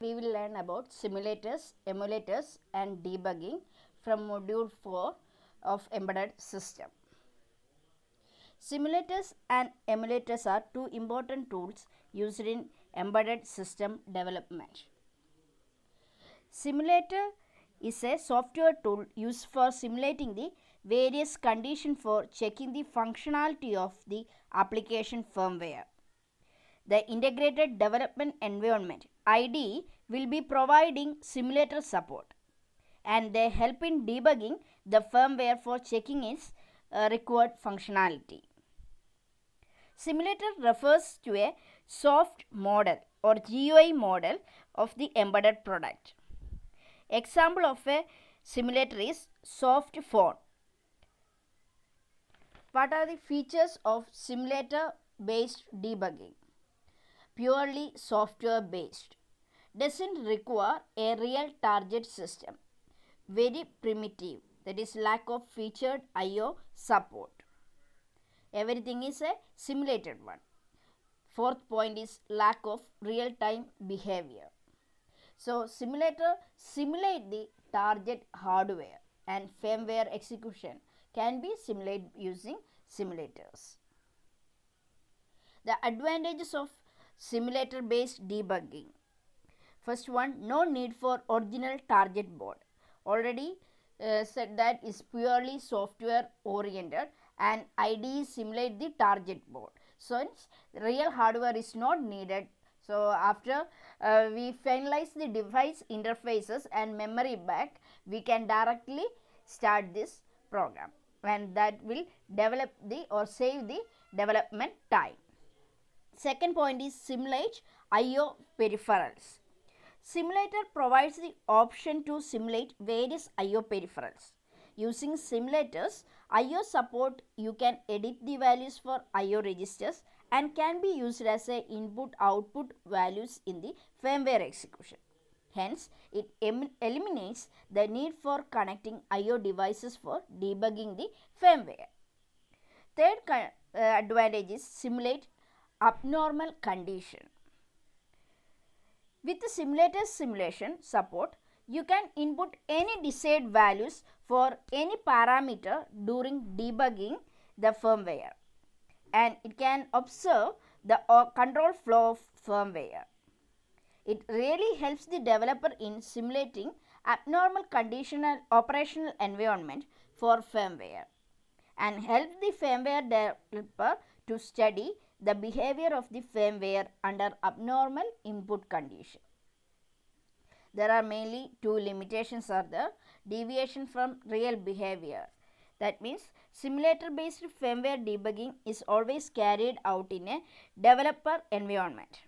We will learn about simulators, emulators and debugging from module 4 of embedded system. Simulators and emulators are two important tools used in embedded system development. Simulator is a software tool used for simulating the various conditions for checking the functionality of the application firmware. The Integrated Development Environment IDE will be providing simulator support, and they help in debugging the firmware for checking its required functionality. Simulator refers to a soft model or GUI model of the embedded product. Example of a simulator is soft phone. What are the features of simulator based debugging? Purely software based, doesn't require a real target system, very primitive, that is lack of featured IO support. Everything is a simulated one. Fourth point is lack of real time behavior. So simulator simulate the target hardware and firmware execution can be simulated using simulators. The advantages of simulator based debugging. First one, no need for original target board. Already said that is purely software oriented and IDE simulate the target board. So real hardware is not needed. So after we finalize the device interfaces and memory back, we can directly start this program, and that will develop the or save the development time. Second point is simulate IO peripherals. Simulator provides the option to simulate various IO peripherals. Using simulators, IO support, you can edit the values for IO registers and can be used as a input output values in the firmware execution. Hence, it eliminates the need for connecting IO devices for debugging the firmware. Third advantage is simulate abnormal condition. With the simulator simulation support, you can input any desired values for any parameter during debugging the firmware, and it can observe the control flow of firmware. It really helps the developer in simulating abnormal conditional operational environment for firmware and help the firmware developer to study the behavior of the firmware under abnormal input condition. There are mainly two limitations are the deviation from real behavior. That means simulator based firmware debugging is always carried out in a developer environment,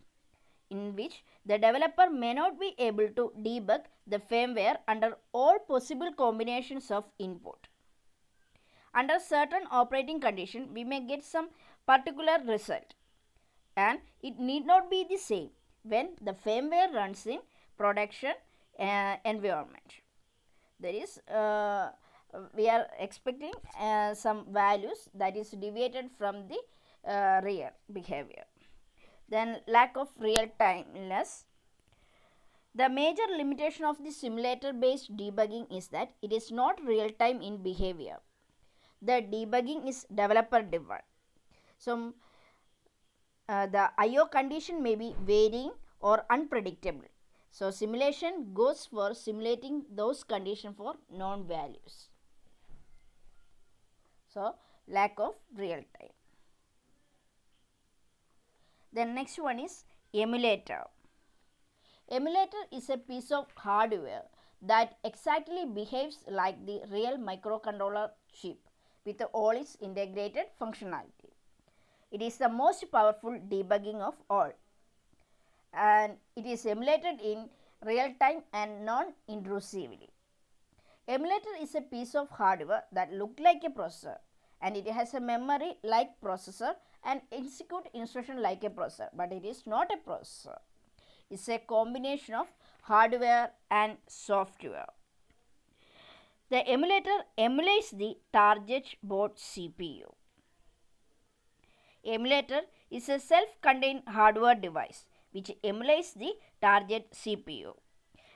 in which the developer may not be able to debug the firmware under all possible combinations of input. Under certain operating condition, we may get some particular result, and it need not be the same when the firmware runs in production environment. There is we are expecting some values that is deviated from the real behavior. Then lack of real timeness. The major limitation of the simulator based debugging is that it is not real time in behavior. The debugging is developer driven. So the IO condition may be varying or unpredictable. So simulation goes for simulating those conditions for known values. So lack of real time. The next one is emulator. Emulator is a piece of hardware that exactly behaves like the real microcontroller chip with all its integrated functionality. It is the most powerful debugging of all, and it is emulated in real time and non-intrusively. Emulator is a piece of hardware that looks like a processor, and it has a memory like processor and execute instruction like a processor, but it is not a processor. It's a combination of hardware and software. The emulator emulates the target board CPU. Emulator is a self-contained hardware device which emulates the target CPU.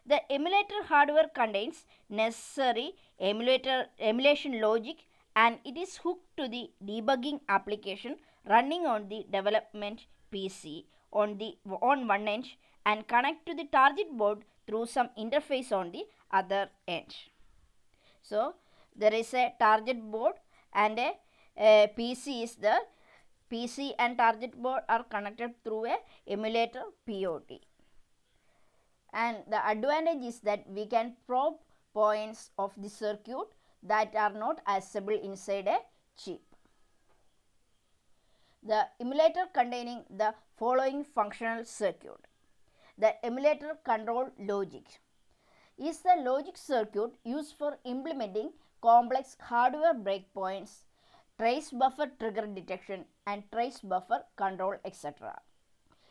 The emulator hardware contains necessary emulation logic, and it is hooked to the debugging application running on the development PC on one end and connect to the target board through some interface on the other end. So there is a target board and a PC is there. PC and target board are connected through a emulator POD. And the advantage is that we can probe points of the circuit that are not accessible inside a chip. The emulator containing the following functional circuit. The emulator control logic is the logic circuit used for implementing complex hardware breakpoints, trace buffer trigger detection, and trace buffer control, etc.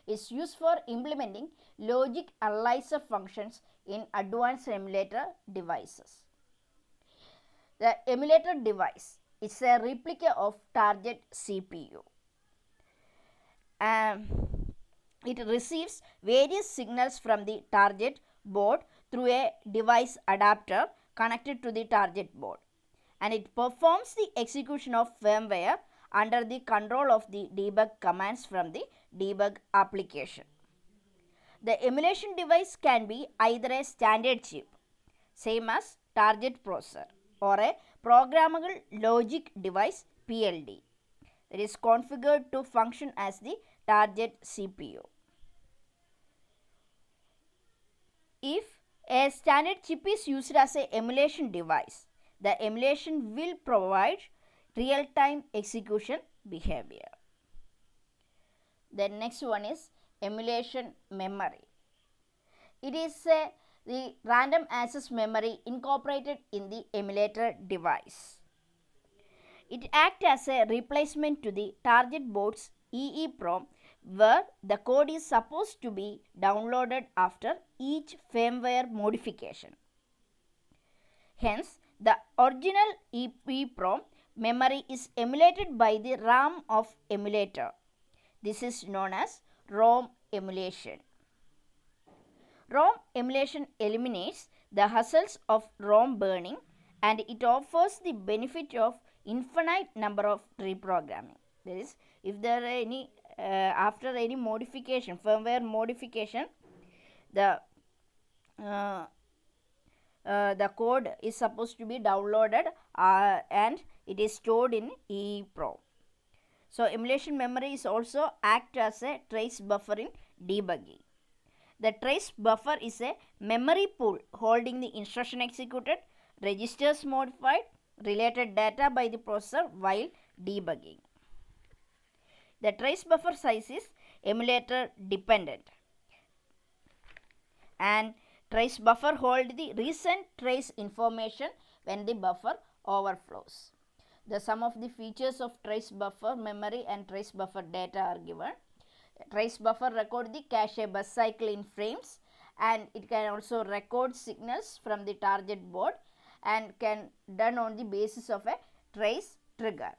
Is used for implementing logic analyzer functions in advanced emulator devices. The emulator device is a replica of target CPU. It receives various signals from the target board through a device adapter connected to the target board, and it performs the execution of firmware under the control of the debug commands from the debug application. The emulation device can be either a standard chip, same as target processor, or a programmable logic device PLD that is configured to function as the target CPU. If a standard chip is used as an emulation device, the emulation will provide real-time execution behavior. The next one is emulation memory. It is the random access memory incorporated in the emulator device. It acts as a replacement to the target board's EEPROM, where the code is supposed to be downloaded after each firmware modification. Hence, the original EEPROM memory is emulated by the RAM of emulator. This is known as ROM emulation. ROM emulation eliminates the hassles of ROM burning, and it offers the benefit of infinite number of reprogramming. That is, if there are any after any modification, firmware modification, the code is supposed to be downloaded and it is stored in EEPROM. So emulation memory is also act as a trace buffer in debugging. The trace buffer is a memory pool holding the instruction executed, registers modified, related data by the processor while debugging. The trace buffer size is emulator dependent, and trace buffer hold the recent trace information when the buffer overflows. The sum of the features of trace buffer memory and trace buffer data are given. Trace buffer record the cache bus cycle in frames, and it can also record signals from the target board and can done on the basis of a trace trigger,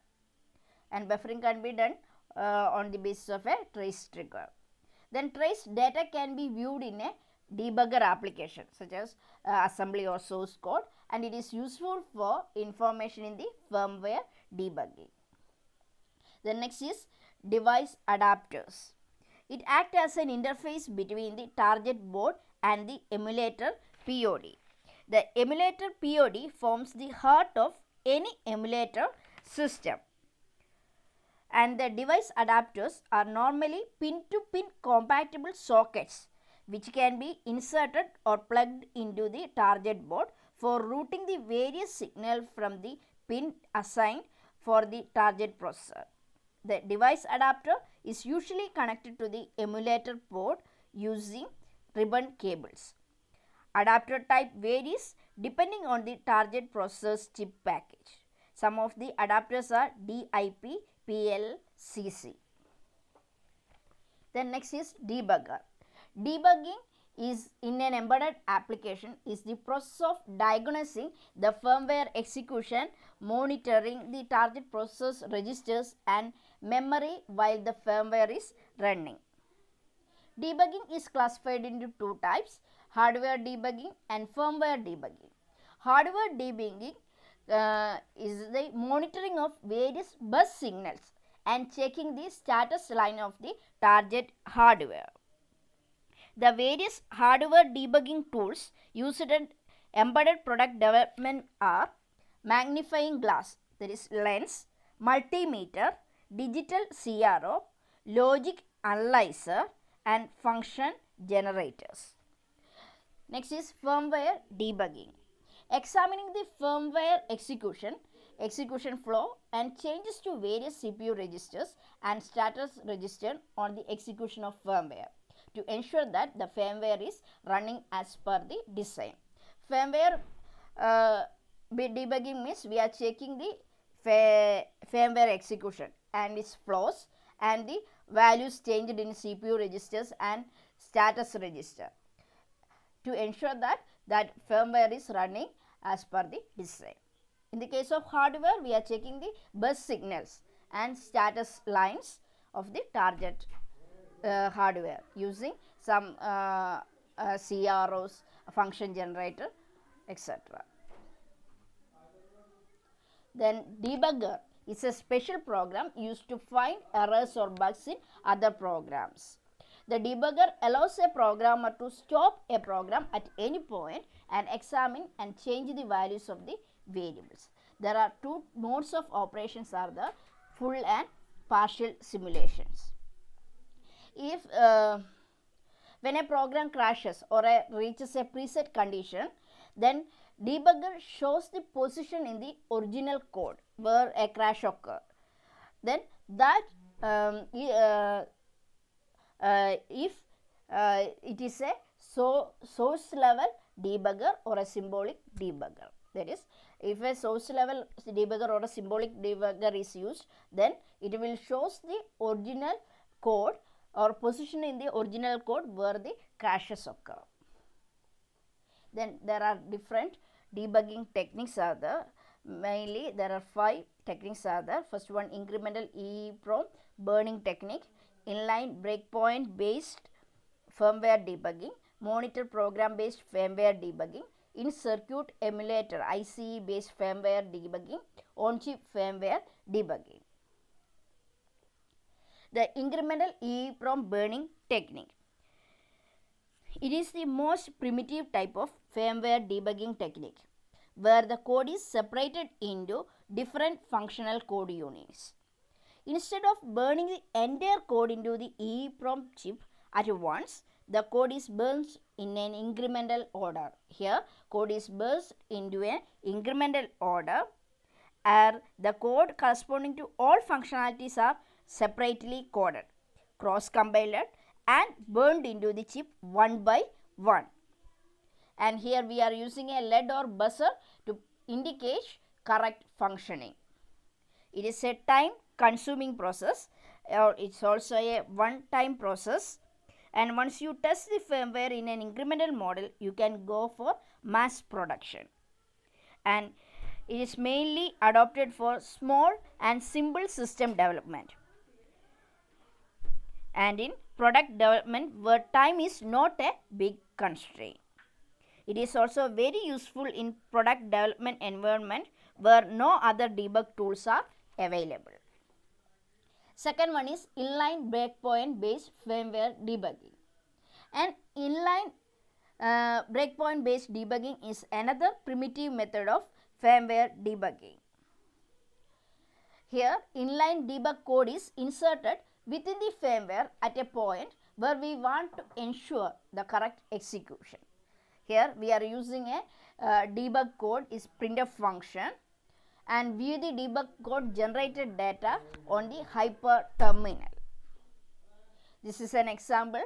and buffering can be done on the basis of a trace trigger. Then trace data can be viewed in a debugger application such as assembly or source code, and it is useful for information in the firmware debugging. The next is device adapters. It acts as an interface between the target board and the emulator POD. The emulator POD forms the heart of any emulator system, and the device adapters are normally pin-to-pin compatible sockets which can be inserted or plugged into the target board for routing the various signals from the pin assigned for the target processor. The device adapter is usually connected to the emulator board using ribbon cables. Adapter type varies depending on the target processor's chip package. Some of the adapters are DIP, PLCC. Then next is debugger. Debugging is in an embedded application is the process of diagnosing the firmware execution, monitoring the target processor's registers and memory while the firmware is running. Debugging is classified into two types, hardware debugging and firmware debugging. Hardware debugging is the monitoring of various bus signals and checking the status line of the target hardware. The various hardware debugging tools used in embedded product development are magnifying glass, that is lens, multimeter, digital CRO, logic analyzer and function generators. Next is firmware debugging. Examining the firmware execution flow and changes to various CPU registers and status register on the execution of firmware to ensure that the firmware is running as per the design. Firmware debugging means we are checking the firmware execution and its flows and the values changed in CPU registers and status register to ensure that firmware is running as per the design. In the case of hardware, we are checking the bus signals and status lines of the target hardware using some CROs, function generator, etc. Then debugger is a special program used to find errors or bugs in other programs. The debugger allows a programmer to stop a program at any point and examine and change the values of the variables. There are two modes of operations are the full and partial simulations. If when a program crashes or reaches a preset condition, then debugger shows the position in the original code where a crash occurred. Then that if it is a source level debugger or a symbolic debugger, that is, if a source level debugger or a symbolic debugger is used, then it will shows the original code or position in the original code where the crashes occur. Then there are different debugging techniques are there. Mainly there are 5 techniques are there. First one, incremental EEPROM burning technique, inline breakpoint based firmware debugging, monitor program based firmware debugging, in circuit emulator ICE based firmware debugging, on chip firmware debugging. The incremental EEPROM burning technique. It is the most primitive type of firmware debugging technique where the code is separated into different functional code units. Instead of burning the entire code into the EEPROM chip at once, the code is burned in an incremental order. Here, code is burned into an incremental order, and the code corresponding to all functionalities are separately coded, cross-compiled and burned into the chip one by one. And here we are using a LED or buzzer to indicate correct functioning. It is a time consuming process, or it's also a one-time process, and once you test the firmware in an incremental model, you can go for mass production. And it is mainly adopted for small and simple system development and in product development where time is not a big constraint. It is also very useful in product development environment where no other debug tools are available. Second one is inline breakpoint based firmware debugging. And inline breakpoint based debugging is another primitive method of firmware debugging. Here inline debug code is inserted within the firmware at a point where we want to ensure the correct execution. Here we are using a debug code is printf function and view the debug code generated data on the hyper terminal. This is an example.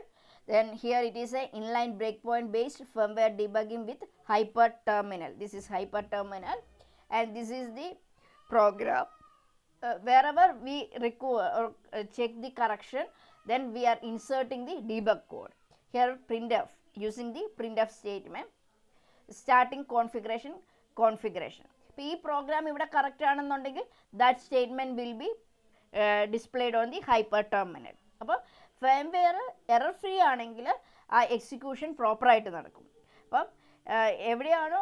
Then here it is a inline breakpoint based firmware debugging with hyper terminal. This is hyper terminal and this is the program. Wherever we require or check the correction, then we are inserting the debug code. Here printf, using the printf statement, starting configuration. ഇപ്പോൾ ഈ programme ഇവിടെ correct ആണെന്നുണ്ടെങ്കിൽ that statement will be displayed on the hyper terminal. അപ്പോൾ firmware error free ആണെങ്കിൽ ആ execution പ്രോപ്പറായിട്ട് നടക്കും. അപ്പം എവിടെയാണോ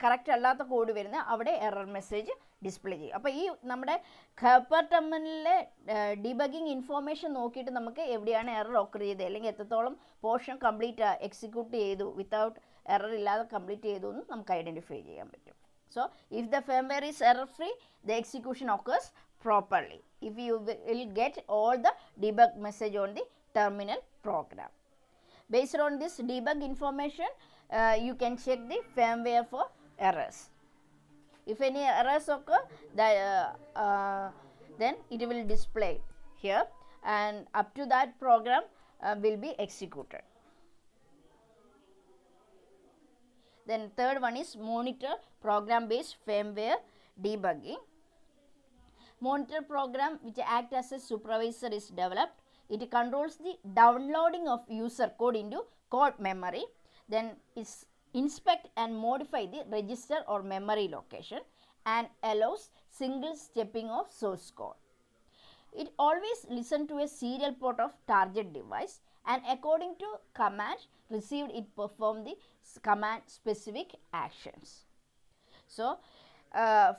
കറക്റ്റ് അല്ലാത്ത കോഡ് വരുന്നത് അവിടെ എറർ മെസ്സേജ് ഡിസ്പ്ലേ ചെയ്യും. അപ്പോൾ ഈ നമ്മുടെ കപ്പർ ടെർമിനലിലെ ഡീബഗിങ് ഇൻഫോർമേഷൻ നോക്കിയിട്ട് നമുക്ക് എവിടെയാണ് എറർ ഓക്കർ ചെയ്തത് അല്ലെങ്കിൽ എത്രത്തോളം പോർഷൻ കംപ്ലീറ്റ് എക്സിക്യൂട്ട് ചെയ്തു വിത്തൗട്ട് എറർ ഇല്ലാതെ കംപ്ലീറ്റ് ചെയ്തു എന്ന് നമുക്ക് ഐഡൻറ്റിഫൈ ചെയ്യാൻ പറ്റും. So if the firmware is error free, the execution occurs properly. If you will get all the debug message on the terminal program. Based on this debug information, you can check the firmware for errors. If any errors occur, then it will display here, and up to that program will be executed. Then third one is monitor program based firmware debugging. Monitor program which acts as a supervisor is developed. It controls the downloading of user code into code memory. Then it's inspect and modify the register or memory location and allows single stepping of source code. It always listens to a serial port of target device, and according to command received it perform the command specific actions. So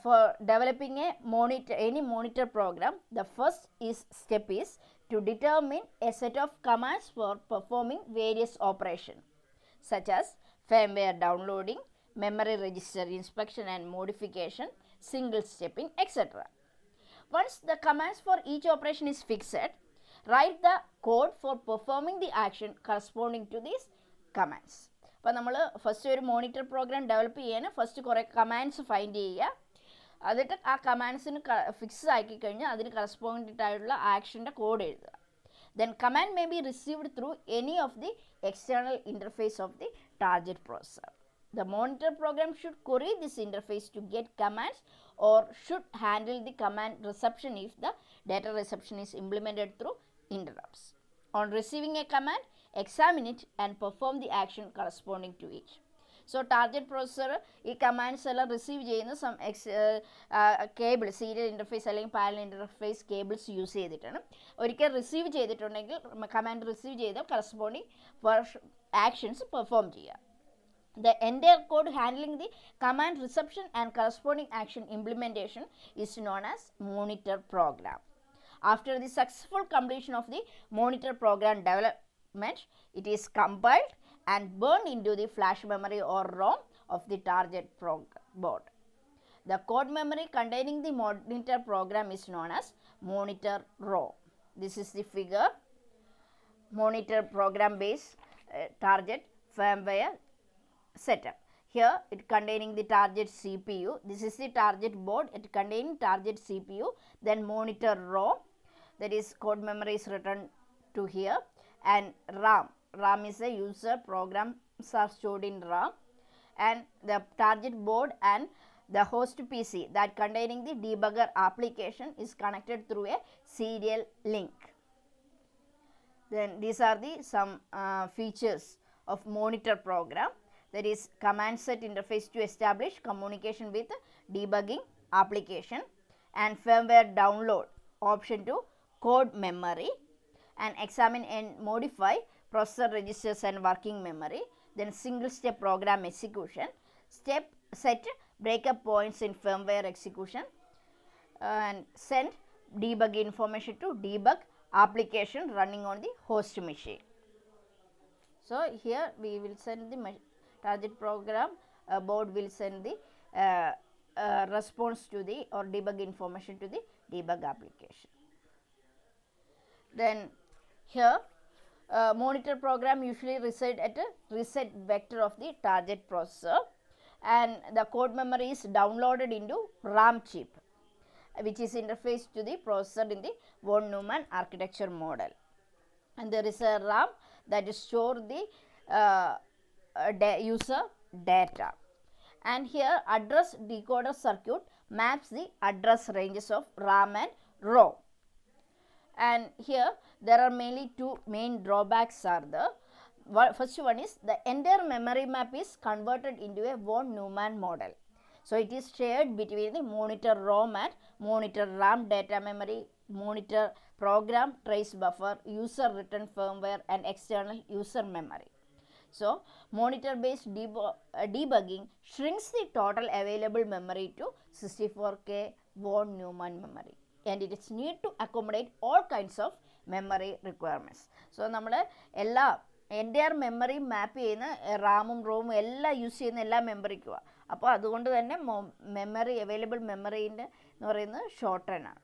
for developing a any monitor program, the first step is to determine a set of commands for performing various operations such as firmware downloading, memory register inspection and modification, single stepping, etc. Once the commands for each operation is fixed, write the code for performing the action corresponding to these commands. അപ്പോൾ നമ്മൾ first ഒരു monitor programme develop ചെയ്യാൻ first കുറേ commands find ചെയ്യുക, എന്നിട്ട് ആ കമാൻഡ്സിന് fix ആക്കി കഴിഞ്ഞാൽ അതിന് കറസ്പോണ്ടൻ്റ് ആയിട്ടുള്ള ആക്ഷൻ്റെ കോഡ് എഴുതുക. Then command may be received through any of the external interface of the target processor. The monitor program should query this interface to get commands or should handle the command reception if the data reception is implemented through interrupts. On receiving a command, examine it and perform the action corresponding to it. So target processor ഈ commands എല്ലാം receive ചെയ്യുന്ന cable serial interface അല്ലെങ്കിൽ parallel interface cables use ചെയ്തിട്ടാണ്. ഒരിക്കൽ receive ചെയ്തിട്ടുണ്ടെങ്കിൽ command receive ചെയ്താൽ corresponding actions perform ചെയ്യുക. The entire code handling the command reception and corresponding action implementation is known as monitor program. After the successful completion of the monitor program development, it is compiled and burned into the flash memory or ROM of the target board. The code memory containing the monitor program is known as monitor ROM. This is the figure. Monitor program based target firmware setup. Here it containing the target CPU. This is the target board. It containing target CPU. Then monitor ROM. That is code memory is written to here. And RAM. RAM is a user programs are stored in RAM. And the target board and the host PC that containing the debugger application is connected through a serial link. Then these are the some features of monitor program. That is command set interface to establish communication with debugging application, and firmware download option to code memory, and examine and modify processor registers and working memory. Then single step program execution, step set breakup points in firmware execution, and send debug information to debug application running on the host machine. So here we will send the target program board will send the response to the or debug information to the debug application. Then here monitor program usually reside at a reset vector of the target processor, and the code memory is downloaded into RAM chip, which is interfaced to the processor in the von Neumann architecture model. And there is a RAM that is store the user data, and here address decoder circuit maps the address ranges of RAM and ROM. And here there are mainly two main drawbacks are there. First one is the entire memory map is converted into a von Neumann model. So it is shared between the monitor ROM and monitor RAM data memory monitor, program trace buffer, user written firmware, and external user memory. So, monitor based debugging shrinks the total available memory to 64K von Neumann memory, and it is need to accommodate all kinds of memory requirements. So, നമ്മൾ എല്ലാ entire memory map ചെയ്യുന്ന റാമും റോമും എല്ലാം use ചെയ്യുന്ന എല്ലാ മെമ്മറിക്കുമാണ്. അപ്പോൾ അതുകൊണ്ട് തന്നെ മെമ്മറി അവൈലബിൾ മെമ്മറീൻ്റെ എന്ന് പറയുന്നത് ഷോർട്ടൺ ആണ്.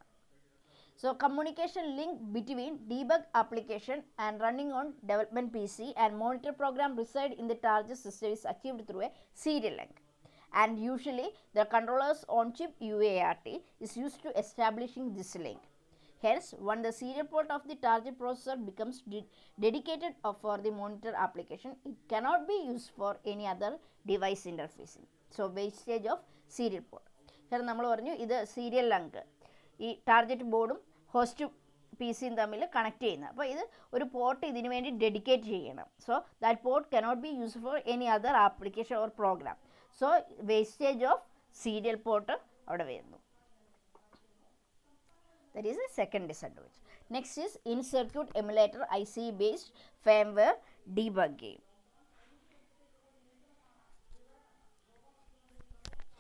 So, communication link between debug application and running on development PC and monitor program reside in the target system is achieved through a serial link. And usually, the controller's on-chip UART is used to establishing this link. Hence, when the serial port of the target processor becomes dedicated for the monitor application, it cannot be used for any other device interfacing. So, wastage of serial port. Here, നമ്മൾ പറഞ്ഞു ഇത് serial link ഈ target ബോർഡും host P സിയും തമ്മിൽ connect ചെയ്യുന്നത്. അപ്പോൾ ഇത് ഒരു പോർട്ട് ഇതിനു വേണ്ടി ഡെഡിക്കേറ്റ് ചെയ്യണം. So that port cannot be use for any other application or program. So wastage of serial port അവിടെ വരുന്നു. That is the second disadvantage. Next is in-circuit emulator IC based firmware debugging.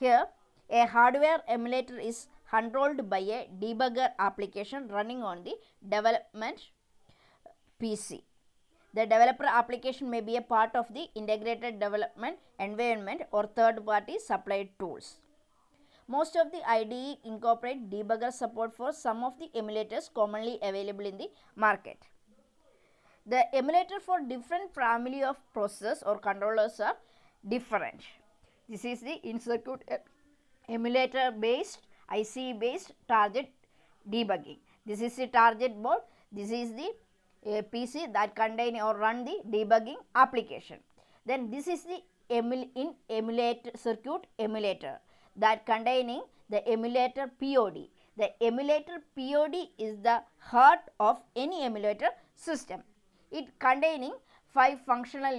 Here, a hardware emulator is controlled by a debugger application running on the development PC. The developer application may be a part of the integrated development environment or third-party supplied tools. Most of the IDE incorporate debugger support for some of the emulators commonly available in the market. The emulator for different family of processors or controllers are different. This is the in-circuit emulator based IC based target debugging. This is the target board. This is the PC that contain or run the debugging application. Then this is the circuit emulator that containing the emulator POD. The emulator POD is the heart of any emulator system. It containing 4 functional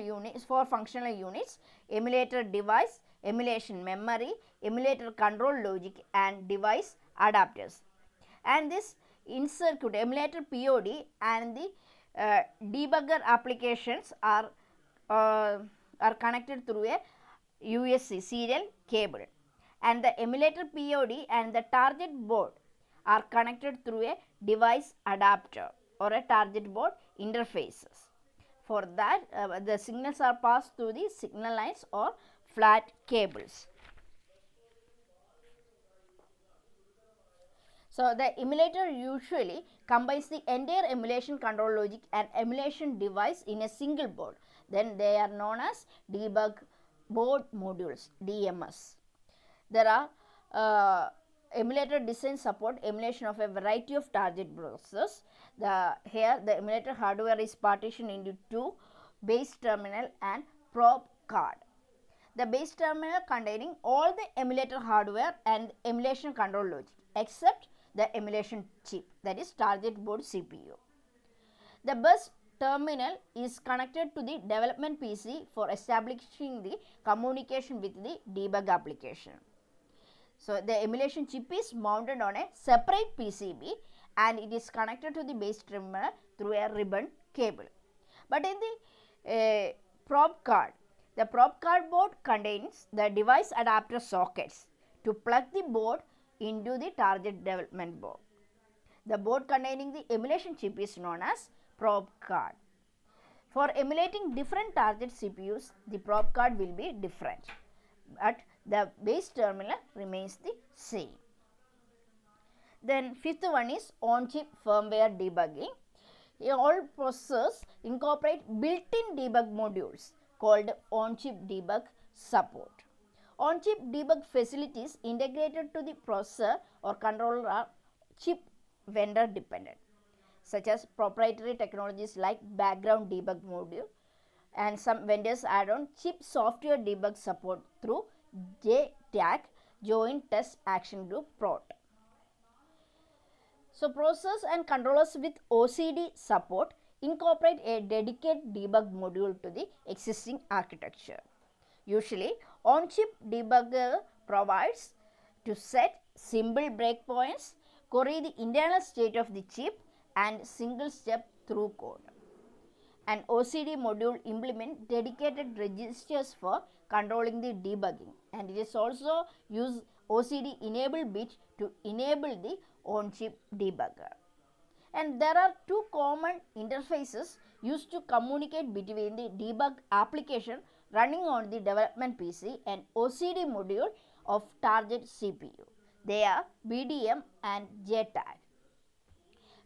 units: emulator device, emulation memory, emulator control logic, and device adapters. And this in-circuit emulator POD and the debugger applications are connected through a USB serial cable, and the emulator POD and the target board are connected through a device adapter or a target board interfaces. For that, the signals are passed through the signal lines or flat cables. So, the emulator usually combines the entire emulation control logic and emulation device in a single board. Then they are known as debug board modules, DMS. There are emulator design support emulation of a variety of target processors. Here the emulator hardware is partitioned into 2: base terminal and probe card. The base terminal containing all the emulator hardware and emulation control logic except the emulation chip, that is target board CPU. The bus terminal is connected to the development PC for establishing the communication with the debug application. So, the emulation chip is mounted on a separate PCB and it is connected to the base terminal through a ribbon cable. But in the probe card, the probe card board contains the device adapter sockets to plug the board into the target development board. The board containing the emulation chip is known as probe card. For emulating different target CPUs, the probe card will be different, but the base terminal remains the same. Then fifth one is on-chip firmware debugging. All processors incorporate built-in debug modules called on-chip debug support. On-chip debug facilities integrated to the processor or controller are chip vendor dependent, such as proprietary technologies like background debug module, and some vendors add on chip software debug support through JTAG, Joint Test Action Group PROT. So, processors and controllers with OCD support incorporate a dedicated debug module to the existing architecture. Usually, on-chip debugger provides to set symbol breakpoints, query the internal state of the chip and single step through code. An OCD module implements dedicated registers for controlling the debugging, and it is also use OCD enable bit to enable the on-chip debugger. And there are two common interfaces used to communicate between the debug application running on the development PC and OCD module of target CPU. They are BDM and JTAG.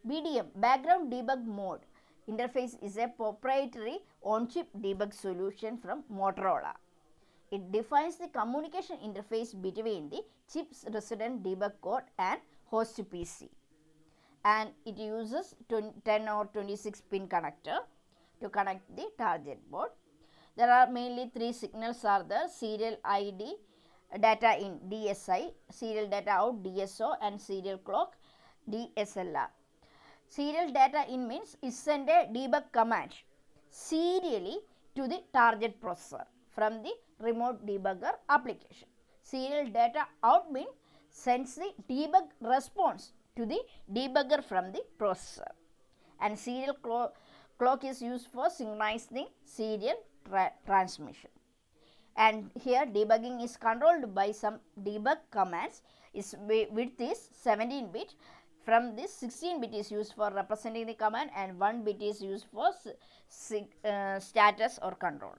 BDM, background debug mode interface, is a proprietary on-chip debug solution from Motorola. It defines the communication interface between the chip's resident debug code and host PC, and it uses 10 or 26 pin connector to connect the target board. There are mainly three signals are there: serial ID, data in DSI, serial data out DSO, and serial clock DSLR. Serial data in means it send a debug command serially to the target processor from the remote debugger application. Serial data out means sends the debug response to the debugger from the processor. And serial clock is used for synchronizing serial transmission. And here debugging is controlled by some debug commands. Its width is 17 bit. From this, 16 bit is used for representing the command and 1 bit is used for status or control.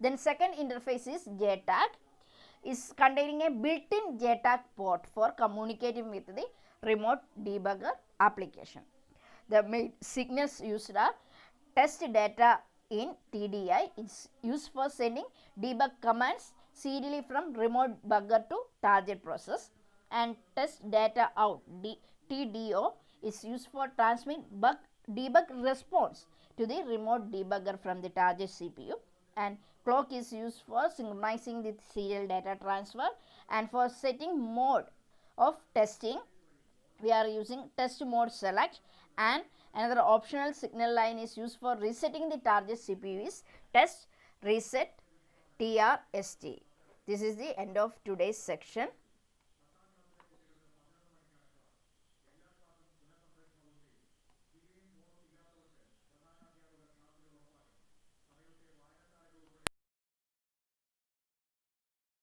Then second interface is JTAG, is containing a built-in JTAG port for communicating with the remote debugger application. The main signals used are test data in TDI. It's used for sending debug commands serially from remote debugger to target process, and test data out TDO is used for transmit debug response to the remote debugger from the target CPU, and clock is used for synchronizing the serial data transfer, and for setting mode of testing we are using test mode select, and another optional signal line is used for resetting the target CPU is test reset TRST. This is the end of today's section.